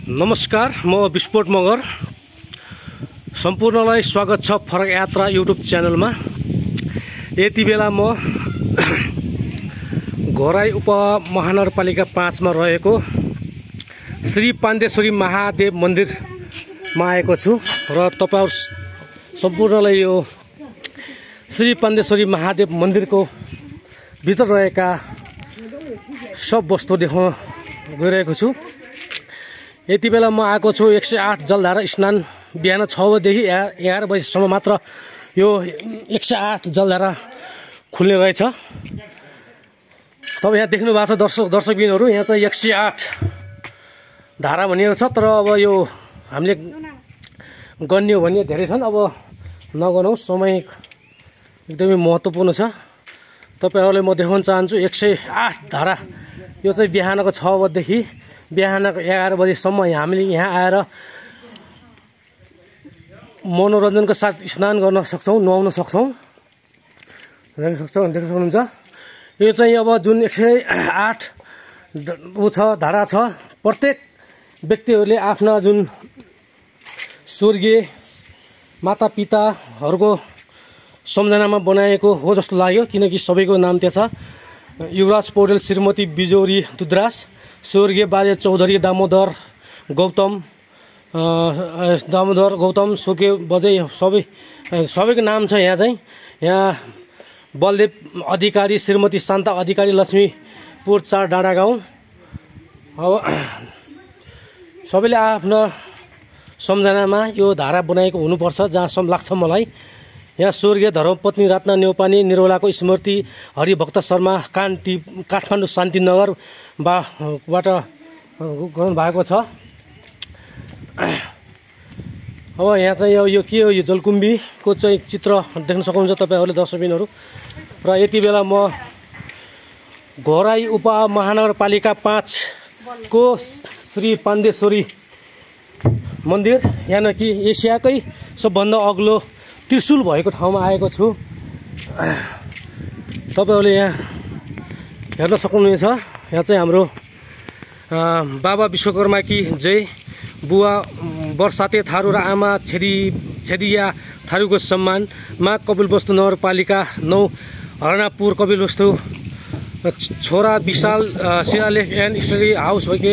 नमस्कार, म विस्फोट मगर। सम्पूर्णलाई स्वागत छ फरक यात्रा युट्युब च्यानलमा। यति बेला म घोराई उपमहानगरपालिका 5 मा रहेको श्री पाण्डेश्वरी महादेव मन्दिरमा आएको छु र तपाईहरु सम्पूर्णलाई यो श्री पाण्डेश्वरी महादेव मन्दिरको भित्र रहेका सब वस्तु देखाउन गइरहेको छु। यति बेला म आएको छु 108 जलधारा स्नान बिहान 6 बजेदेखि 11 बजेसम्म मात्र यो 108 जलधारा खुल्ने रहेछ। तपाईँ यहाँ देख्नु भएको छ दर्शकबिनहरु, यहाँ चाहिँ 108 धारा भनिएको छ। तर अब यो हामीले गन्यो भने धेरै छन्, अब नगनौं, समय एकदमै महत्त्वपूर्ण छ। तपाईहरुलाई म देखाउन चाहन्छु 108 धारा। यो चाहिँ बिहानको 6 बजेदेखि बिहानको 11 बजेसम्म हामीले यहाँ आएर मनोरञ्जनको साथ स्नान गर्न सक्छौं, नुहाउन सक्छौं। देख्न सक्नुहुन्छ। यो चाहिँ अब जुन 108 धारा छ, प्रत्येक व्यक्तिहरूले आफ्ना जुन स्वर्गीय मातापिताहरूको सम्झनामा बनाएको हो जस्तो लाग्यो, किनकि सबैको नाम त्यहाँ छ। युवराज पौडेल, श्रीमती बिजोरी दुधराज, स्वर्गीय बाजे चौधरी दामोदर गौतम सोके बजे, सबैको नाम छ यहाँ चाहिँ। यहाँ बलदेव अधिकारी, श्रीमती शान्ता अधिकारी, लक्ष्मीपुर 4 डाँडा गाउँ। अब सबैले आफ्नो सम्झनामा यो धारा बनाएको हुनुपर्छ जहाँसम्म लाग्छ मलाई। यहाँ स्वर्गीय धर्मपत्नी रत्न नेउपाने निर्मलाको स्मृति हरिभक्त शर्मा काठमाडौँ शान्तिनगरबाट गर्नु भएको छ। अब यहाँ चाहिँ यो के हो, यो जलकुम्बीको चाहिँ चित्र देख्न सक्नुहुन्छ तपाईहरुले दर्शकबिनहरु। र यति बेला म घोराई उपमहानगरपालिका 5 को श्री पाण्डेश्वरी मन्दिर, यानि कि एसियाकै सबभन्दा अग्लो त्रिशूल भएको ठाउँमा आएको छु। तपाईहरुले यहाँ हेर्न सक्नुहुनेछ। यहाँ चाहिँ हाम्रो बाबा विश्वकर्मा की जय, बुवा बरसाते थारू र आमा छेदिया थारूको सम्मान, मा कपिलवस्तु नगरपालिका 9 हरनापुर कपिलवस्तु, छोरा विशाल शिलालेख एन्ड स्टडी हाउस हो के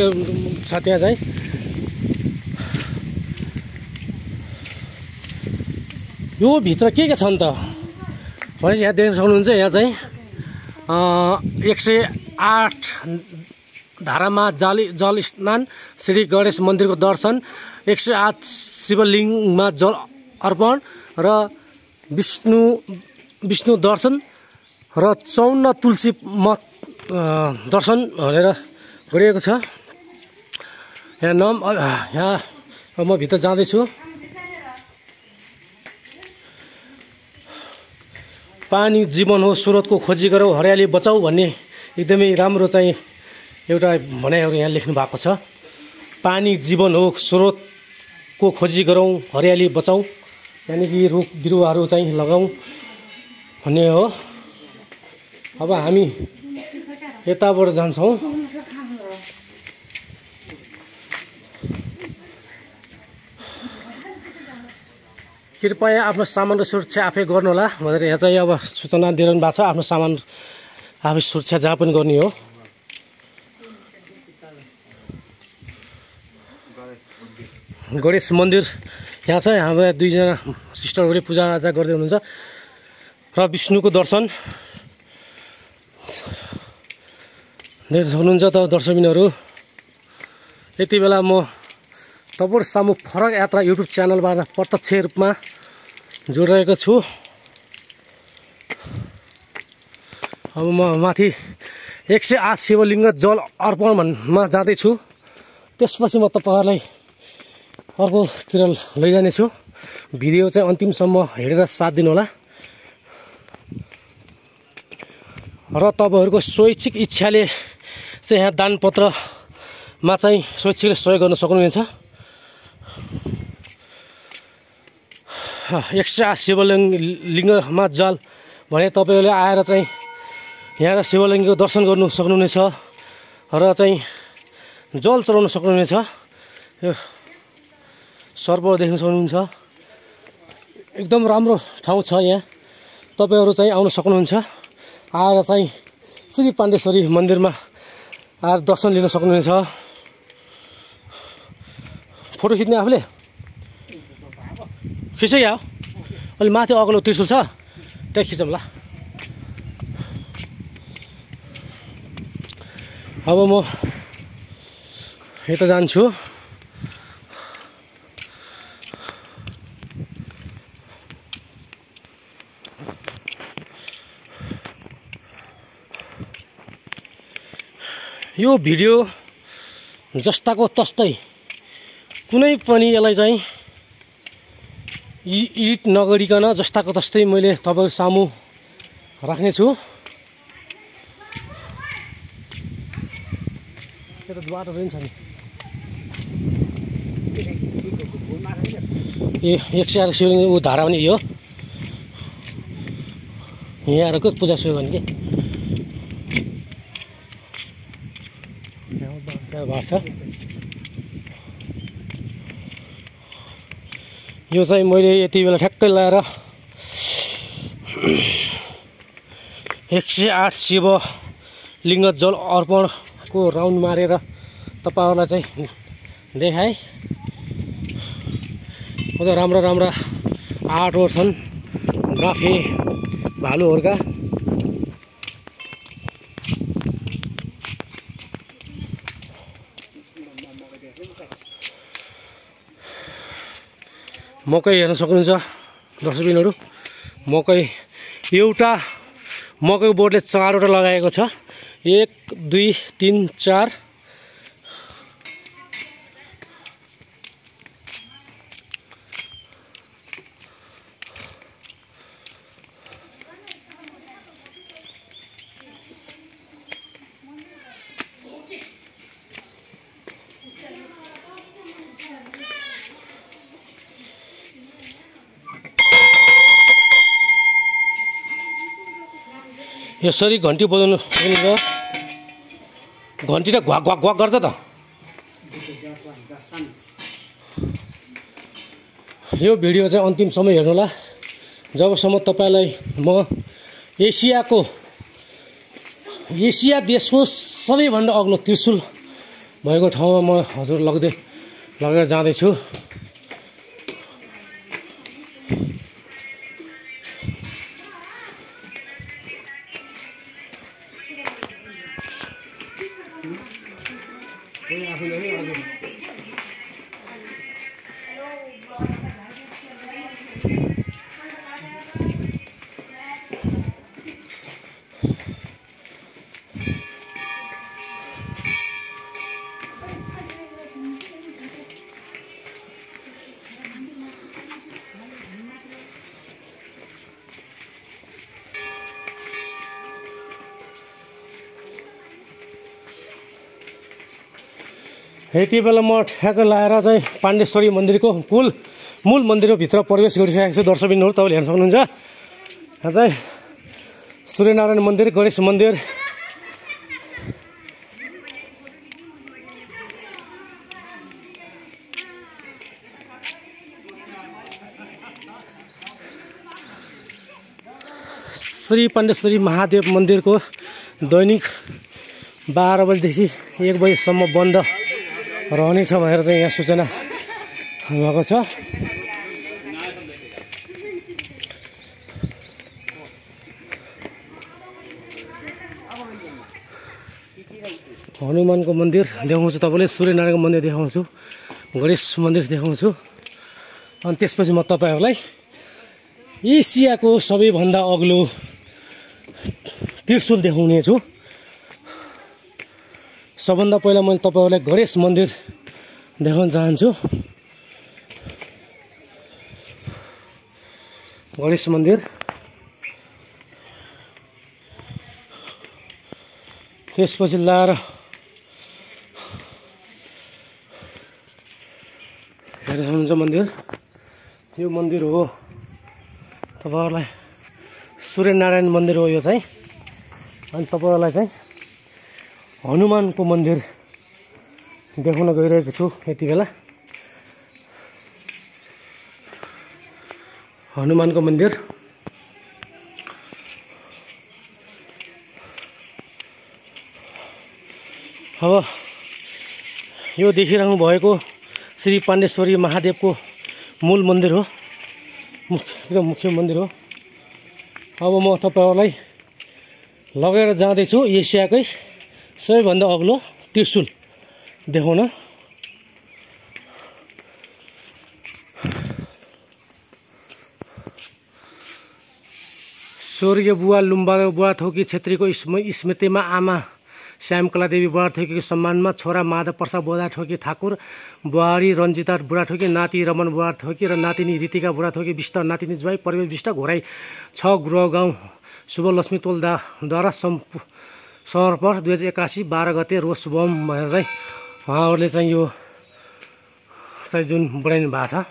छ त्यहाँ चाहिँ। यो भित्र के छ नि त भनेपछि यहाँ देख्न सक्नुहुन्छ। यहाँ चाहिँ 108 धारामा जल स्नान, श्री गणेश मन्दिरको दर्शन, 108 शिवलिङ्गमा जल अर्पण र विष्णु दर्शन र 54 तुलसी मठ दर्शन भनेर गरिएको छ। यहाँ म भित्र जाँदैछु। पानी जीवन हो, स्रोतको खोजी गरौँ, हरियाली बचाऊ भन्ने एकदमै राम्रो चाहिँ एउटा भनाइहरू यहाँ लेख्नु भएको छ। पानी जीवन हो, स्रोतको खोजी गरौँ, हरियाली बचाऊ, यानि कि रुख बिरुवाहरू चाहिँ लगाऊ भन्ने हो। अब हामी यताबाट जान्छौँ। कृपया आफ्नो सामानको सुरक्षा आफै गर्नुहोला भनेर यहाँ चाहिँ अब सूचना दिइरहनु भएको छ। आफ्नो सामान आफै सुरक्षा जहाँ पनि गर्ने हो। गणेश मन्दिर यहाँ चाहिँ हाम्रो 2 जना सिस्टरहरूले पूजाआजा गर्दै हुनुहुन्छ र विष्णुको दर्शन देख्न सक्नुहुन्छ त दर्शकबिनहरु। यति बेला म तपाईहरु सामु फरक यात्रा युट्युब च्यानलबाट प्रत्यक्ष रूपमा जोडिरहेको छु। अब म माथि 108 शिवलिङ्ग जल अर्पणमा जाँदैछु। त्यसपछि म तपाईहरुलाई अर्कोतिर लैजानेछु। भिडियो चाहिँ अन्तिमसम्म हेरेर साथ दिनुहोला र तपाईहरुको स्वैच्छिक इच्छाले चाहिँ यहाँ दानपत्रमा चाहिँ स्वैच्छिकले सहयोग गर्न सक्नुहुनेछ। 108 शिवलिङ्गमा जल भने तपाईहरुले आएर चाहिँ यहाँ शिवलिङ्गको दर्शन गर्नु सक्नुहुनेछ र चाहिँ जल चढाउन सक्नुहुनेछ। यो सर्प देख्न सक्नुहुन्छ। एकदम राम्रो ठाउँ छ यहाँ। तपाईहरु चाहिँ आउन सक्नुहुन्छ। आएर चाहिँ श्री पाण्डेश्वरी मन्दिरमा आएर दर्शन लिन सक्नुहुनेछ। फोटो खिच्ने आफूले खिच्छ या अलि माथि अग्लो त्रिशुल छ त्यहाँ खिचौँ ल। अब म यता जान्छु। यो भिडियो जस्ताको तस्तै कुनै पनि यसलाई चाहिँ एडिट नगरिकन जस्ताको तस्तै मैले तपाईहरु सामु राख्ने छु। यो त बाटो पनि छ नि। ए 108 शिवलिङ्ग उ धारा पनि यो यहाँ आएर पूजा सुरु गर्ने के त्यहाँ भएको छ। यो चाहिँ मैले यति बेला ठ्याक्कै लाएर 108 शिव लिङ्ग जल अर्पणको राउन्ड मारेर तपाईहरुलाई चाहिँ देखाएँ। उता राम्रा राम्रा आर्टहरु छन् ग्राफी भालुहरुका। मकै हेर्न सक्नुहुन्छ दर्शकबिनहरु। मकै एउटा मकैको बोटले 4 वटा लगाएको छ। 1 2 3 4 यसरी घन्टी बजाउनु सकिन्छ। घन्टी त घ्वाक घ्वाक घ्वाक गर्छ त। यो भिडियो चाहिँ अन्तिमसम्म हेर्नुहोला। जबसम्म तपाईलाई म एसिया देशको सबैभन्दा अग्लो त्रिशुल भएको ठाउँमा म हजुर लगेर जाँदैछु। यति बेला म ठ्याक्क लाएर चाहिँ पाण्डेश्वरी मन्दिरको मूल मन्दिरको भित्र प्रवेश गरिसकेको छु। दर्शकबिनहरु तपाईले हेर्न सक्नुहुन्छ। यहाँ चाहिँ सूर्यनारायण मन्दिर, गणेश मन्दिर, श्री पाण्डेश्वरी महादेव मन्दिरको दैनिक 12 बजेदेखि 1 बजेसम्म बन्द रहनेछ भनेर चाहिँ यहाँ सूचना भएको छ। हनुमानको मन्दिर देखाउँछु तपाईलाई, सूर्यनारायणको मन्दिर देखाउँछु, गणेश मन्दिर देखाउँछु। अनि त्यसपछि म तपाईहरुलाई एसियाको सबैभन्दा अग्लो त्रिशुल देखाउने छु। सबभन्दा पहिला मैले तपाईहरुलाई गणेश मन्दिर देखाउन चाहन्छु। गणेश मन्दिर त्यसपछि लाएर हेर्नुहुन्छ मन्दिर। यो मन्दिर हो तपाईहरुलाई सूर्यनारायण मन्दिर हो यो चाहिँ। अनि तपाईहरुलाई चाहिँ हनुमानको मन्दिर देखाउन गइरहेको छु यति बेला। हनुमानको मन्दिर। अब यो देखिरहनु भएको श्री पाण्डेश्वरी महादेवको मूल मन्दिर हो, एकदम मुख्य मन्दिर हो। अब म तपाईहरुलाई लगेर जाँदैछु एसियाकै सबैभन्दा अग्लो त्रिशूल देखाउन। स्वर्गीय बुवा लुम्बा बुढाथोकी छेत्रीको स्मृतिमा आमा श्यामकला देवी बुढाथोकीको सम्मानमा छोरा माधव प्रसाद बुढाथोकी ठाकुर, बुहारी रञ्जिता बुढाथोकी, नाति रमन बुढाथोकी र नातिनी रीतिका बुढाथोकी विष्ट, नातिनी ज्वाई परिवेश विष्ट, घोराई 6 गृह गाउँ शुभलक्ष्मी तोलदाद्वारा समर्पण 2081 12 गते रोज शुभम भनेर चाहिँ उहाँहरूले चाहिँ यो चाहिँ जुन बनाइनु भएको छ,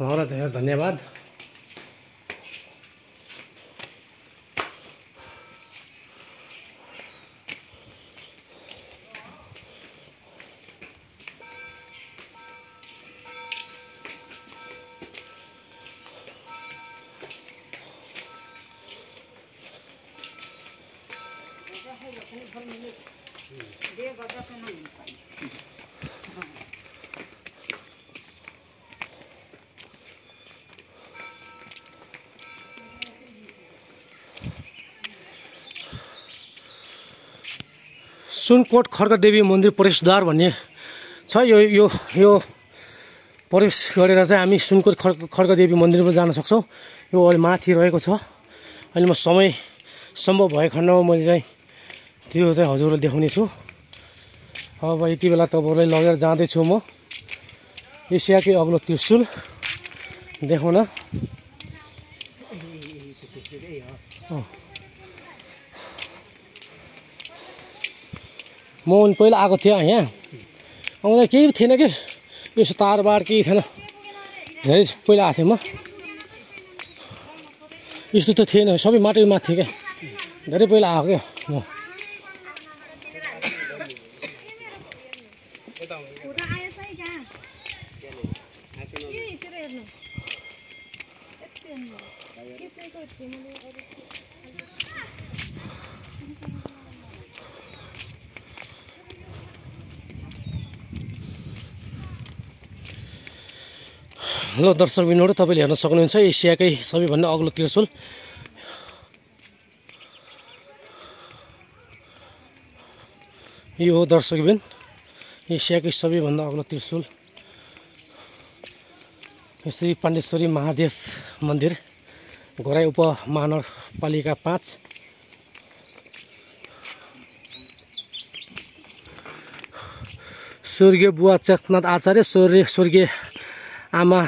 उहाँलाई धेरै धन्यवाद। सुनकोट खड्गदेवी मन्दिर प्रवेशद्वार भन्ने छ। यो प्रवेश गरेर चाहिँ हामी सुनकोट खड्गदेवी मन्दिरमा जान सक्छौँ। यो अलि माथि रहेको छ। अहिले म समय सम्भव भएको खण्डमा मैले चाहिँ त्यो चाहिँ हजुरलाई देखाउने छु। अब यति बेला तपाईँहरूलाई लगेर जाँदैछु म एसियाकै अग्लो त्रिशूल देखाउन। म पहिला आएको थिएँ यहाँ, आउँदा केही थिएन कि यसो तारबार केही थिएन, धेरै पहिला आएको थिएँ म। यस्तो त थिएन, सबै माटै माथि थियो क्या, धेरै पहिला आएको क्या म। हेलो दर्शकबिनहरू, तपाईँले हेर्न सक्नुहुन्छ एसियाकै सबैभन्दा अग्लो त्रिशूल। यो हो दर्शकबिन एसियाकै सबैभन्दा अग्लो त्रिशूल श्री पाण्डेश्वरी महादेव मन्दिर, घोराई उपमहानगरपालिका 5। स्वर्गीय बुवा चक्रनाथ आचार्य, स्वर्गीय आमा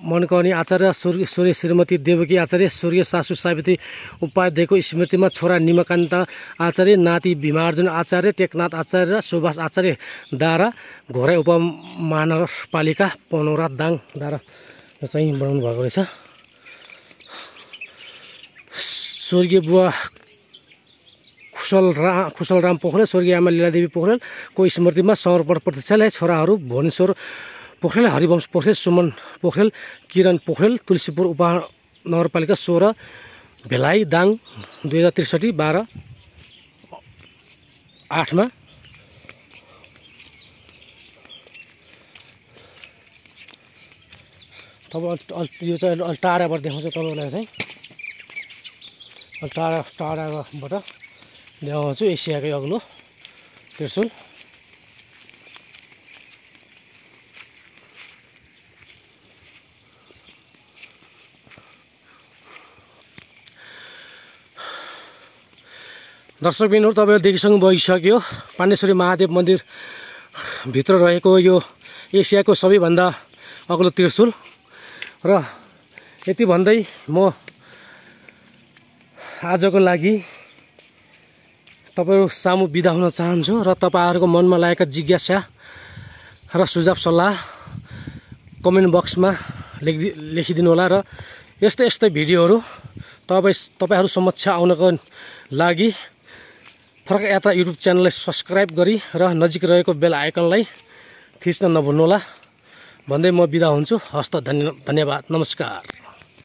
मनकर्णी आचार्य, स्वर्गीय श्रीमती देवकी आचार्य, स्वर्गीय सासू सावित्री उपाध्यायको स्मृतिमा छोरा निमकान्त आचार्य, नाति भीमार्जुन आचार्य, टेकनाथ आचार्य र सुभाष आचार्यद्वारा घोराई उपमहानगरपालिका 15 दाङद्वारा चाहिँ बनाउनु भएको रहेछ। स्वर्गीय बुवा खुशलराम पोखरेल, स्वर्गीय आमा लीलादेवी पोखरेलको स्मृतिमा समर्पण प्रतिष्ठानले छोराहरू भुवनेश्वर पोखरेल, हरिवंश पोखरेल, सुमन पोखरेल, किरण पोखरेल, तुलसीपुर उपमहानगरपालिका 16 भेलाइ दाङ 2063 12 8 यो चाहिँ अलि टाढाबाट देखाउँछु तपाईँलाई चाहिँ, अलि टाढाबाट देखाउँछु एसियाकै अग्लो त्रिशूल। दर्शकबिनहरू, तपाईँले देखिसक्नु भइसक्यो पाण्डेश्वरी महादेव मन्दिर भित्र रहेको यो एसियाको सबैभन्दा अग्लो त्रिशूल। र यति भन्दै म आजको लागि तपाईहरु सामु बिदा हुन चाहन्छु र तपाईहरुको मनमा लागेका जिज्ञासा र सुझाव सल्लाह कमेन्ट बक्समा लेखिदिनु होला। र यस्तै भिडियोहरु तपाईहरु समक्ष आउनको लागि फरक यात्रा युट्युब च्यानललाई सब्स्क्राइब गरी र नजिक रहेको बेल आइकनलाई थिच्न नभुल्नुहोला भन्दै म बिदा हुन्छु। हस्त धन्यवाद, नमस्कार।